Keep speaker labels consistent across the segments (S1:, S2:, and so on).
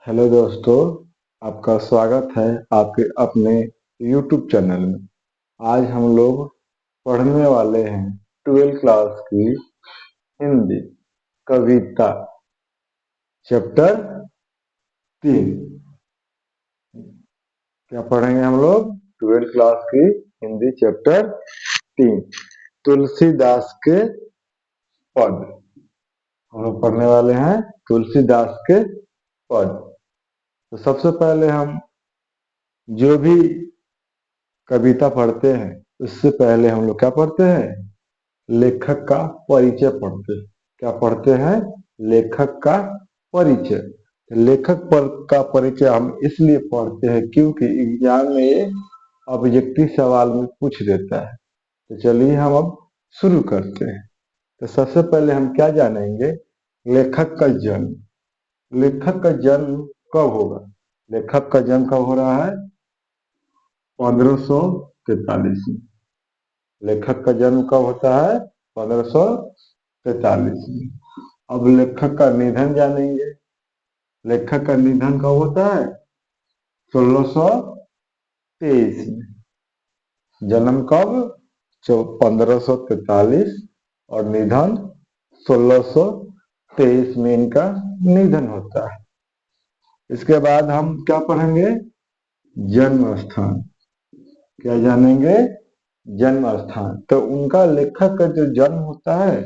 S1: Hello दोस्तों, आपका स्वागत है आपके अपने YouTube चैनल में। आज हम लोग पढ़ने वाले हैं 12th क्लास की हिंदी कविता चैप्टर 3। क्या पढ़ेंगे हम लोग? 12th क्लास की हिंदी चैप्टर 3 तुलसीदास के पद। हम लोग पढ़ने वाले हैं तुलसीदास के पद। तो सबसे पहले हम जो भी कविता पढ़ते हैं उससे पहले हम लोग क्या पढ़ते हैं? लेखक का परिचय पढ़ते हैं। क्या पढ़ते हैं? लेखक का परिचय। लेखक पर का परिचय हम इसलिए पढ़ते हैं क्योंकि एग्जाम में ये ऑब्जेक्टिव सवाल में पूछ देता है। तो चलिए हम अब शुरू करते हैं। तो सबसे पहले हम क्या जानेंगे? लेखक का जन्म। लेखक का जन्म कब होगा? लेखक का जन्म कब हो रहा है? 1543 में। लेखक का जन्म कब होता है? 1543 में। अब लेखक का निधन जानेंगे। लेखक का निधन कब होता है? 1623 में। जन्म कब? 1543 और निधन 1623 में इनका निधन होता है। इसके बाद हम क्या पढ़ेंगे? जन्म स्थान। क्या जानेंगे? जन्म स्थान। तो उनका लेखक का जो जन्म होता है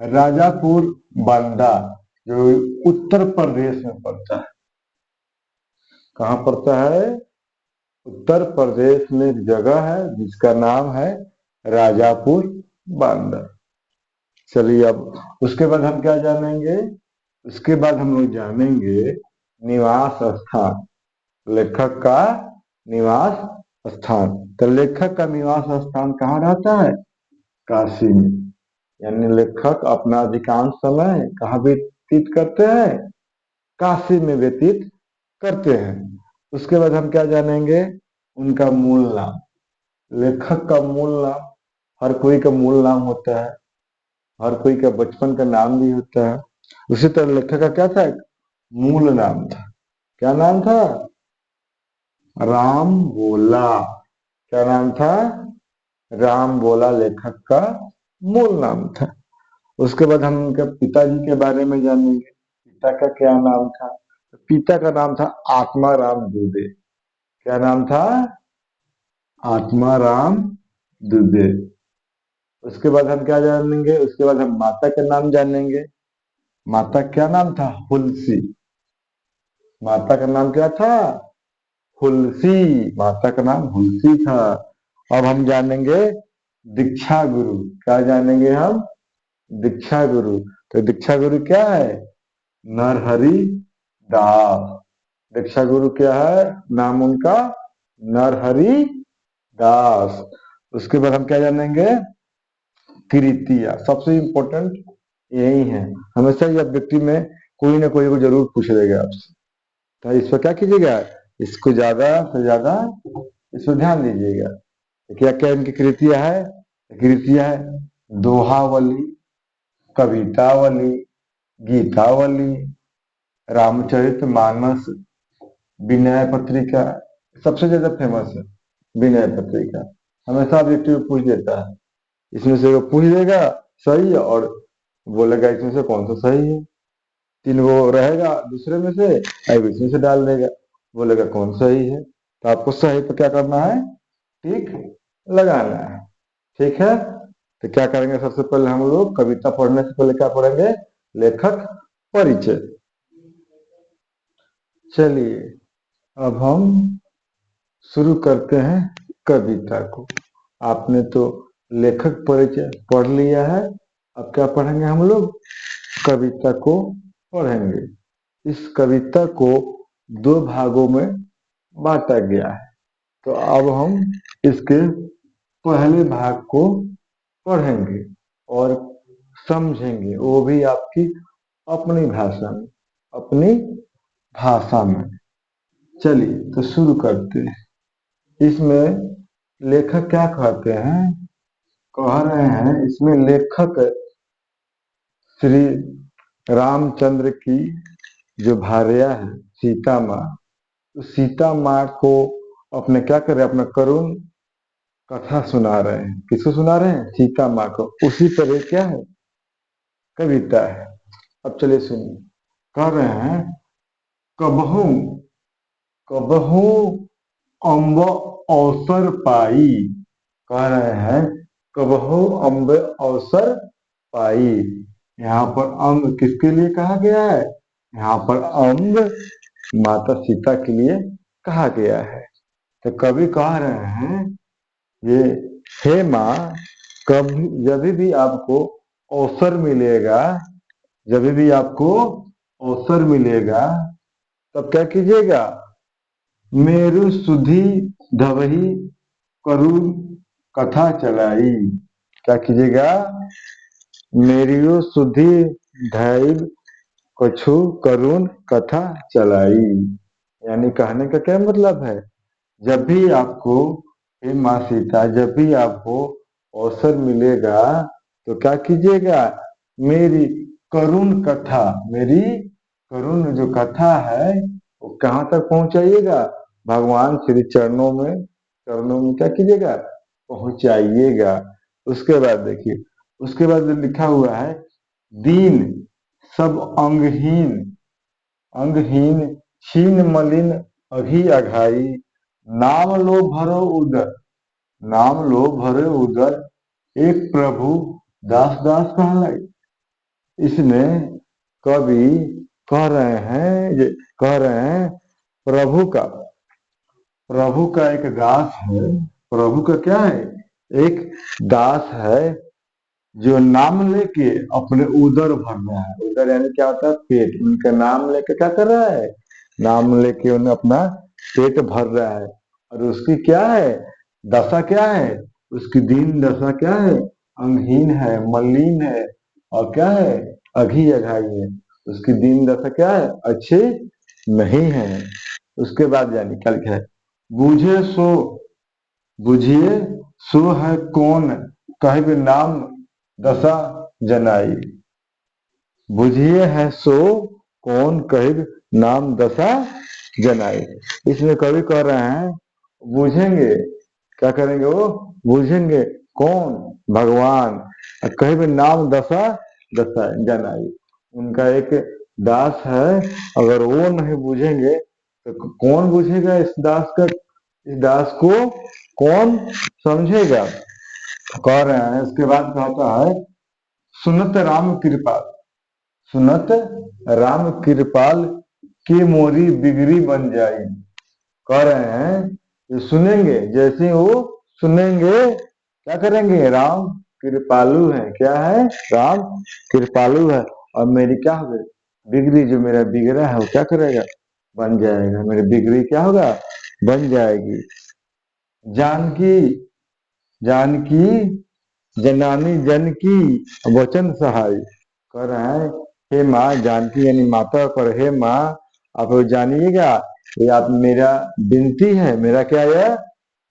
S1: राजापुर बांदा, जो उत्तर प्रदेश में पड़ता है। कहाँ पड़ता है? उत्तर प्रदेश में एक जगह है जिसका नाम है राजापुर बांदा। चलिए अब उसके बाद हम क्या जानेंगे? उसके बाद हम लोग जानेंगे निवास स्थान। लेखक का निवास स्थान। तो लेखक का निवास स्थान कहाँ रहता है? काशी में। यानी लेखक अपना अधिकांश समय कहाँ व्यतीत करते हैं? काशी में व्यतीत करते हैं। उसके बाद हम क्या जानेंगे? उनका मूल नाम। लेखक का मूल नाम, हर कोई का मूल नाम होता है, हर कोई का बचपन का नाम भी होता है। उसी तरह लेखक का क्या था? मूल नाम था। क्या नाम था? राम बोला। क्या नाम था? राम बोला लेखक का मूल नाम था। उसके बाद हम उनके पिताजी के बारे में जानेंगे। पिता का क्या नाम था? पिता का नाम था आत्माराम दुबे। क्या नाम था? आत्माराम दुबे। उसके बाद हम क्या जानेंगे? उसके बाद हम माता का नाम जानेंगे। माता क्या नाम था? हुलसी। माता का नाम क्या था? हुलसी। माता का नाम हुलसी था। अब हम जानेंगे दीक्षा गुरु। क्या जानेंगे हम? दीक्षा गुरु। तो दीक्षा गुरु क्या है? नरहरि दास। दीक्षा गुरु क्या है? नाम उनका नरहरि दास। उसके बाद हम क्या जानेंगे? कृतिया। सबसे इंपॉर्टेंट यही है। हमेशा ये ऑब्जेक्टिव में कोई ना कोई को जरूर पूछ लेगा आपसे। तो इस पर क्या कीजिएगा? इसको ज्यादा से ज्यादा इस पर ध्यान दीजिएगा। क्या क्या इनकी कृतियां है? कृतियां है दोहावली, कवितावली, गीतावली, रामचरित मानस, विनय पत्रिका। सबसे ज्यादा फेमस है विनय पत्रिका। हमेशा ऑब्जेक्टिव पूछ देता है। इसमें से वो पूछ देगा सही है और बोलेगा इसमें से कौन सा सही है। तीन वो रहेगा दूसरे में से, अब इसमें से डाल देगा, बोलेगा कौन सही है। तो आपको सही पे क्या करना है? टिक लगाना है। ठीक है। तो क्या करेंगे? सबसे पहले हम लोग कविता पढ़ने से पहले क्या पढ़ेंगे? लेखक परिचय। चलिए अब हम शुरू करते हैं कविता को। आपने तो लेखक परिचय पढ़ लिया है। अब क्या पढ़ेंगे हम लोग? कविता को पढ़ेंगे। इस कविता को दो भागों में बांटा गया है। तो अब हम इसके पहले भाग को पढ़ेंगे और समझेंगे, वो भी आपकी अपनी भाषा में। अपनी भाषा में। चलिए तो शुरू करते हैं। इसमें लेखक क्या कहते हैं? कह रहे हैं इसमें लेखक श्री रामचंद्र की जो भार्या है सीता माँ, तो सीता माँ को अपने क्या कर रहे हैं, अपना करुण कथा सुना रहे हैं। किसको सुना रहे हैं? सीता माँ को। उसी तरह क्या है, कविता है। अब चलिए सुनिए, कह रहे हैं कबहू कबहू अम्ब अवसर पाई। कह रहे हैं कबहू अम्ब अवसर पाई। यहाँ पर अम्ब किसके लिए कहा गया है? यहाँ पर अम्ब माता सीता के लिए कहा गया है। तो कवि कह रहे हैं ये, हे माँ, कभी जब भी आपको अवसर मिलेगा, जब भी आपको अवसर मिलेगा, तब क्या कीजिएगा? मेरु सुधि धवही करुण कथा चलाई। क्या कीजिएगा? मेरियो सुधि धैव कछु करुण कथा चलाई। यानी कहने का क्या मतलब है? जब भी आपको, हे माँ सीता, जब भी आपको अवसर मिलेगा तो क्या कीजिएगा? मेरी करुण कथा, मेरी करुण जो कथा है वो कहाँ तक पहुंचाइएगा? भगवान श्री चरणों में, चरणों में क्या कीजिएगा? पहुंचाइएगा। उसके बाद देखिए, उसके बाद लिखा हुआ है दीन सब अंगहीन, अंगहीन छीन मलिन अघी अघाई, नाम लो भरो उदर, नाम लो भरे उदर, एक प्रभु दास दास कहलाई। इसमें कवि कह रहे हैं, कह रहे हैं प्रभु का, प्रभु का एक दास है। प्रभु का क्या है? एक दास है जो नाम लेके अपने उदर भर रहा है। उदर यानी क्या होता है? पेट। उनका नाम लेके क्या कर रहा है? नाम लेके उन्हें अपना पेट भर रहा है। और उसकी क्या है दशा? क्या है उसकी दीन दशा? क्या है? अंगहीन है, मलिन है, और क्या है? अघी अघाई है। उसकी दीन दशा क्या है? अच्छी नहीं है। उसके बाद यानी क्या लिखा है? बूझे सो, बुझिए सो है कौन, कहे नाम दशा जनाई। बुझिए है सो कौन, कहे नाम दशा जनाई। इसमें कवि कह रहे हैं बूझेंगे, क्या करेंगे वो? बूझेंगे कौन? भगवान। कहीं भी नाम दशा दशा जनाई। उनका एक दास है, अगर वो नहीं बूझेंगे तो कौन बूझेगा? इस दास का, इस दास को कौन समझेगा? कह रहे हैं, इसके बाद कहता है सुनत राम कृपाल, सुनत राम कृपाल की मोरी बिगड़ी बन जाई। कह रहे हैं कि सुनेंगे, जैसे वो सुनेंगे क्या करेंगे? राम कृपालु है। क्या है? राम कृपालु है। और मेरी क्या होगी? बिगड़ी, जो मेरा बिगड़ा है वो क्या करेगा? बन जाएगा। मेरी बिगड़ी क्या होगा? बन जाएगी। जानकी, जानकी जनानी जन की वचन सहाय। कह रहे हैं हे माँ जानकी, यानी माता पर, हे माँ आप जानिएगा, ये आप मेरा विनती है, मेरा क्या यह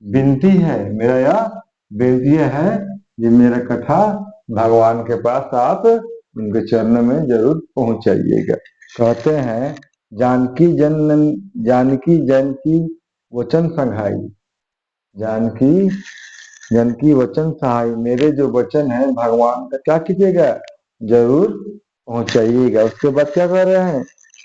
S1: विनती है, मेरा यह विनती है, ये मेरा कथा भगवान के पास आप उनके चरणों में जरूर पहुंचाइएगा। कहते हैं जानकी जन, जानकी जन की वचन संघाई, जानकी जन की वचन सहाय, मेरे जो वचन है भगवान का क्या कीजिएगा? जरूर पहुंचाइएगा। उसके बाद क्या कर रहे हैं?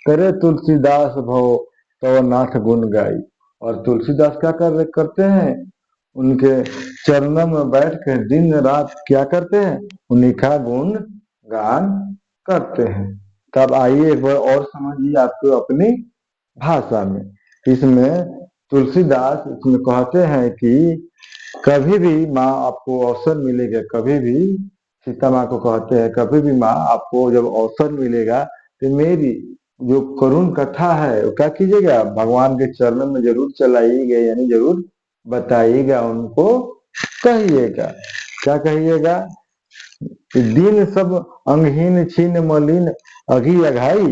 S1: करे तुलसीदास भव तो नाथ गुण गाई। और तुलसीदास क्या करते हैं? उनके चरणों में बैठ कर दिन रात क्या करते हैं? उन्हीं का गुण गान करते हैं। तब आइए एक बार और समझिए आपको अपनी भाषा में। इसमें तुलसीदास इसमें कहते हैं कि कभी भी माँ आपको अवसर मिलेगा, कभी भी सीता माँ को कहते हैं कभी भी माँ आपको जब अवसर मिलेगा तो मेरी जो करुण कथा है वो क्या कीजिएगा? भगवान के चरणों में जरूर चलाइएगा, यानी जरूर बताइएगा, उनको कहिएगा। क्या कहिएगा? कि दीन सब अंगहीन छीन मलिन अघी अघाई,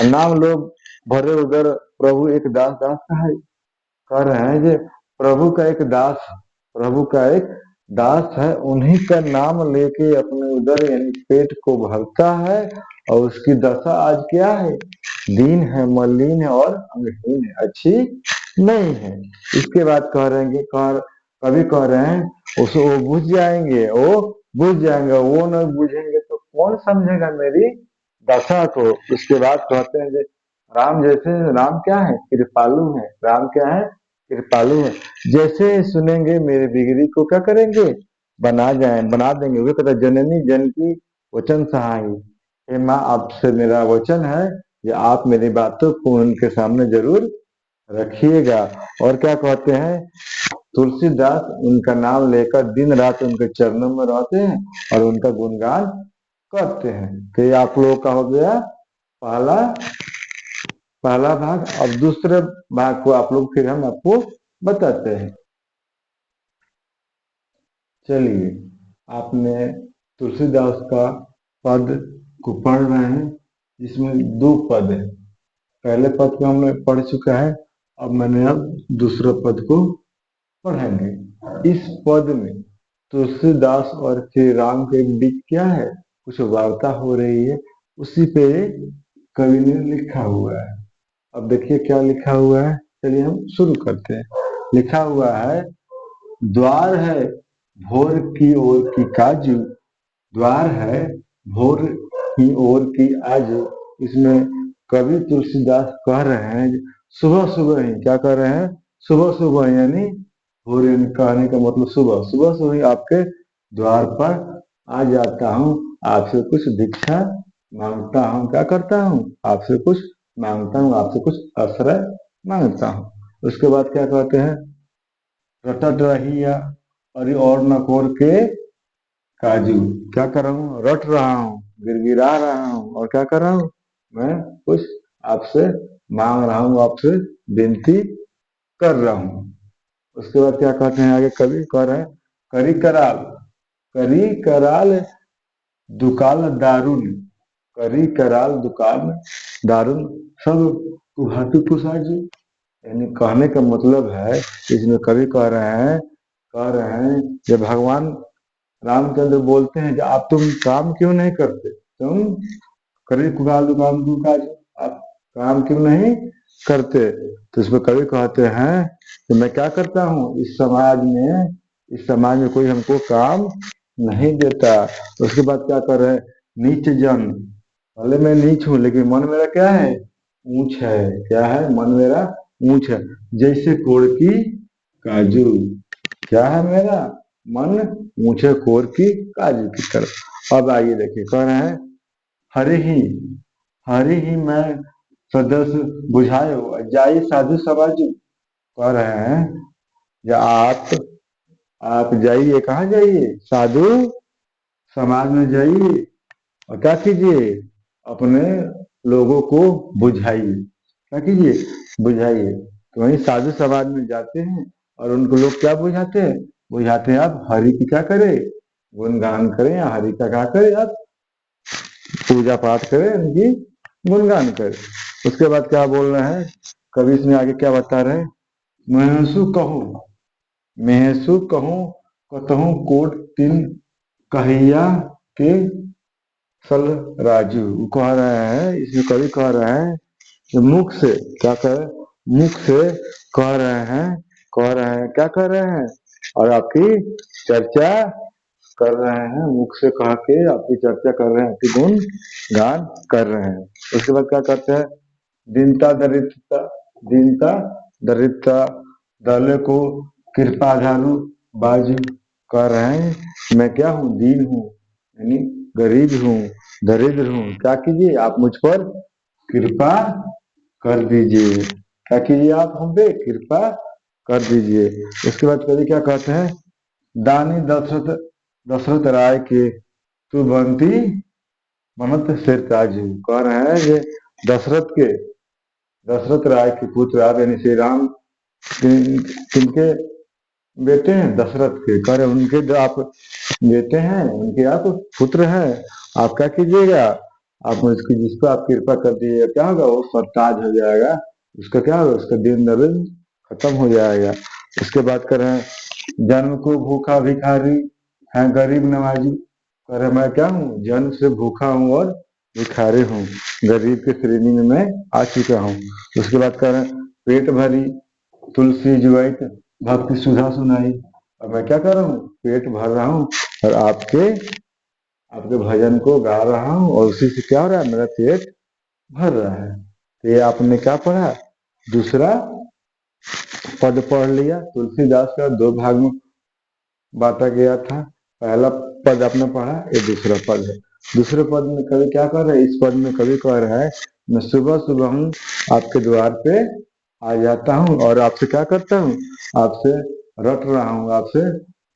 S1: नाम लोग भरे उदर, प्रभु एक दास दास कहाई। कह रहे हैं कि प्रभु का एक दास, प्रभु का एक दास है, उन्हीं का नाम लेके अपने उदर यानी पेट को भरता है। और उसकी दशा आज क्या है? दीन है, मलिन है और अंगहीन है, अच्छी नहीं है। इसके बाद कह रहे हैं कि कभी कह रहे हैं उसको वो बुझ जाएंगे, वो बुझ जाएंगे, वो नहीं बुझेंगे तो कौन समझेगा मेरी दशा को। उसके बाद कहते हैं कि राम जैसे, राम क्या है? कृपालु है। राम क्या है? कृपालु है। जैसे सुनेंगे मेरे बिगड़ी को क्या करेंगे? बना देंगे। वे कहता जननी जनकी वचन सहाई। हे माँ, आपसे मेरा वचन है कि आप मेरी बातों को उनके सामने जरूर रखिएगा। और क्या कहते हैं? तुलसीदास उनका नाम लेकर दिन रात उनके चरणों में रहते हैं और उनका गुणगान करते हैं। तो ये आप लोगों का हो गया पहला पहला भाग। अब दूसरे भाग को आप लोग फिर हम आपको बताते हैं। चलिए, आपने तुलसीदास का पद को पढ़ रहे हैं, जिसमें दो पद है। पहले पद को हमने पढ़ चुका है, अब दूसरे पद को पढ़ेंगे। इस पद में तुलसीदास और श्री राम के बीच क्या है? कुछ वार्ता हो रही है, उसी पे कवि ने लिखा हुआ है। अब देखिए क्या लिखा हुआ है। चलिए हम शुरू करते हैं। लिखा हुआ है, द्वार है भोर की ओर की काजू। द्वार है भोर की ओर की आजू। इसमें कवि तुलसीदास कह रहे हैं, सुबह सुबह ही क्या कर रहे हैं? सुबह सुबह यानी भोर, कहने का मतलब सुबह सुबह सुबह ही आपके द्वार पर आ जाता हूँ, आपसे कुछ भिक्षा मांगता हूँ। क्या करता हूँ? आपसे कुछ मांगता हूँ, आपसे कुछ आश्रय मांगता हूँ। उसके बाद क्या कहते हैं? रटत रहिया अरे और न कोर के काजू। क्या कर रहा हूँ? रट रहा हूँ, गिड़गिड़ा रहा हूँ, और क्या कर रहा हूँ? मैं कुछ आपसे मांग रहा हूँ, आपसे विनती कर रहा हूँ। उसके बाद क्या कहते हैं? आगे कवि कह रहे हैं, करी कराल। करी कराल दुकाल दारुन। करी कराल दुकान दारुन सब कुहातु कुसाजू। यानी कहने का मतलब है, इसमें कवि कह रहे हैं जब भगवान रामचंद्र बोलते हैं कि आप तुम काम क्यों नहीं करते? तुम करी कुगाल दुकान तू काज, आप काम क्यों नहीं करते? तो इसमें कवि कहते हैं कि मैं क्या करता हूँ, इस समाज में कोई हमको काम नहीं देता। उसके बाद क्या कर रहे हैं? नीच जन। भले मैं नीच हूँ, लेकिन मन मेरा क्या है? ऊंच है। क्या है? मन मेरा ऊंच है। जैसे कोड़ की काजू। क्या है मेरा? मन ऊंचे कोर की काजू की तरफ। अब आइए देखिए, कह रहे हैं, हरे ही हरे ही मैं सदस्य बुझायो जाई साधु समाजू। कह रहे हैं, या आप जाइए, कहाँ जाइए? साधु समाज में जाइए और क्या कीजिए? अपने लोगों को बुझाइए। क्या कीजिए? बुझाइए। तो वहीं साधु समाज में जाते हैं और उनको लोग क्या बुझाते हैं? बुझाते हैं आप हरि की क्या करें? गुणगान करें, या हरि का क्या करें? आप पूजा पाठ करें, उनकी गुणगान करें। उसके बाद क्या बोल रहे हैं कवि? इसमें आगे क्या बता रहे हैं? महसू कहूँ कतहूँ कोट तीन कहिया के सल राजू। कह रहे हैं, इसमें कवि कह रहे हैं कि मुख से क्या कर मुख से कह रहे हैं क्या कर रहे हैं? और आपकी चर्चा कर रहे हैं। मुख से कह के आपकी चर्चा कर रहे हैं, आपकी गुण गान कर रहे हैं। उसके बाद क्या करते हैं? दीनता दरिद्रता। दीनता दरिद्रता दले को कृपाधानु बाजू। कह रहे हैं मैं क्या हूँ? दीन हूँ, यानी गरीब हूँ, दरिद्र हूँ। क्या कीजिए? आप मुझ पर कृपा कर दीजिए। क्या कीजिए? आप हम पे कृपा कर दीजिए। उसके बाद कवि क्या कहते हैं? दानी दशरथ दशरथ राय के तू बनती मनत सिर ताजू। कह रहे हैं ये दशरथ के दशरथ राय के पुत्र आप, यानी श्री राम किनके बेटे हैं? दशरथ के। कह रहे उनके जो आप बेटे हैं, उनके आप पुत्र हैं। आप क्या कीजिएगा? आप उसकी जिसको आप कृपा कर दीजिएगा, क्या होगा? वो सरताज हो जाएगा। उसका क्या होगा? उसका दिन दरिद्र खत्म हो जाएगा। उसके बाद कर रहे हैं, जन्म को भूखा भिखारी है गरीब नवाजी। कह रहे मैं क्या हूँ, जन्म से भूखा हूँ और भिखारी हूँ, गरीब की श्रेणी में मैं आ चुका हूँ। उसके बाद कह रहे पेट भरी तुलसी जुआई भक्ति सुधा सुनाई। और मैं क्या कर रहा हूँ, पेट भर रहा हूँ और आपके आपके भजन को गा रहा हूँ, और उसी से क्या हो रहा है, मेरा पेट भर रहा है। तो ये आपने क्या पढ़ा, दूसरा पद पढ़ लिया। तुलसीदास का दो भाग में बांटा गया था। पहला पद आपने पढ़ा, ये दूसरा पद है। दूसरे पद में कवि क्या कर रहा है, इस पद में कवि कह रहा है मैं सुबह सुबह हूँ आपके द्वार पे आ जाता हूँ और आपसे क्या करता हूँ, आपसे रट रहा हूँ, आपसे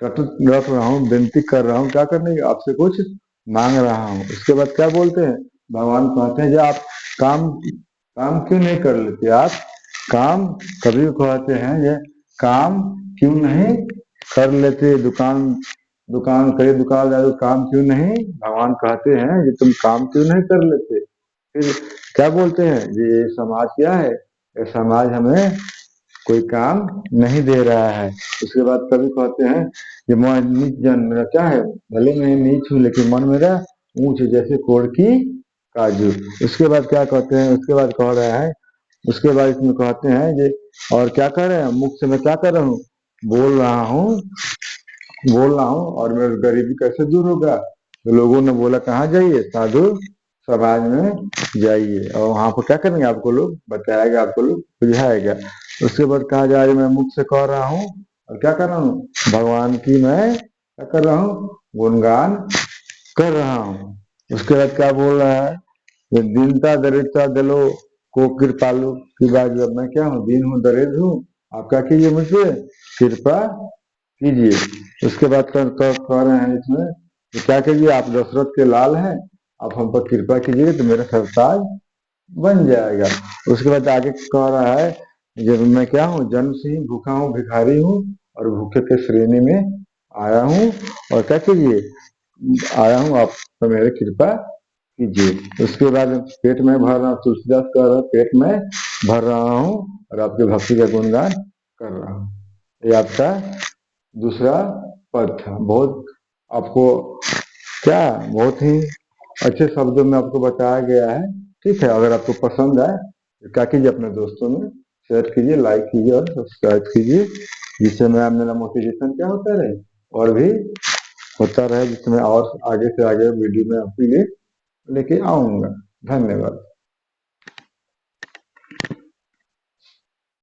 S1: रट रहा हूँ, विनती कर रहा हूँ, क्या करने की, आपसे कुछ मांग रहा हूँ। उसके बाद क्या बोलते हैं, भगवान कहते हैं जो आप काम काम क्यों नहीं कर लेते, आप काम, कभी कहते हैं ये काम क्यों नहीं कर लेते, दुकान दुकान करे दुकान जाए तो काम क्यों नहीं, भगवान कहते हैं कि तुम काम क्यों नहीं कर लेते। फिर क्या बोलते हैं, ये समाज क्या है, ये समाज हमें कोई काम नहीं दे रहा है। उसके बाद कभी कहते हैं कि मैं नीच जन, मेरा क्या है, भले मैं नीच हूँ लेकिन मन मेरा ऊंच है जैसे कोड़ की काजू। उसके बाद क्या कहते हैं, उसके बाद कह रहा है, उसके बाद इसमें कहते हैं कि और क्या कर रहे हैं, मुख से मैं क्या कर रहा हूँ, बोल रहा हूँ बोल रहा हूँ और मेरी गरीबी कैसे दूर होगा। तो लोगों ने बोला कहाँ जाइए, साधु समाज में जाइए, और वहां पर क्या करेंगे, आपको लोग बताएगा, आपको लोग बुझाएगा। उसके बाद कहा जा रहा है मैं मुख से कह रहा हूँ और क्या कर रहा हूँ, भगवान की मैं क्या कर रहा हूँ, गुणगान कर रहा हूँ। उसके बाद क्या बोल रहा है, ये दीनता दरिद्रता दिलो को कृपालु की बात, जब मैं क्या हूँ, दीन हूँ दरिद्र हूँ, आप क्या कीजिए मुझे कृपा कीजिए। उसके बाद कह रहे हैं इसमें तो क्या कीजिए, आप दशरथ के लाल हैं, आप हम पर कृपा कीजिए तो मेरा सरताज बन जाएगा। उसके बाद आगे कह रहा है जब मैं क्या हूँ, जन्म से ही भूखा हूँ भिखारी हूँ और भूखे के श्रेणी में आया हूँ, और क्या कीजिए, आया हूँ आप तो मेरे कृपा कीजिए। उसके बाद पेट में भर रहा हूँ, तुलसीदास कह रहा है पेट में भर रहा हूँ और आपकी भक्ति का गुणगान कर रहा हूँ। ये आपका दूसरा पद था। बहुत आपको क्या, बहुत ही अच्छे शब्दों में आपको बताया गया है। ठीक है, अगर आपको पसंद आए तो क्या कीजिए, अपने दोस्तों में शेयर कीजिए, लाइक कीजिए और सब्सक्राइब कीजिए, जिससे मेरा मोटिवेशन क्या होता रहे, और भी होता रहे, जिसमें और आगे से आगे वीडियो में आपके लिए लेके आऊंगा। धन्यवाद।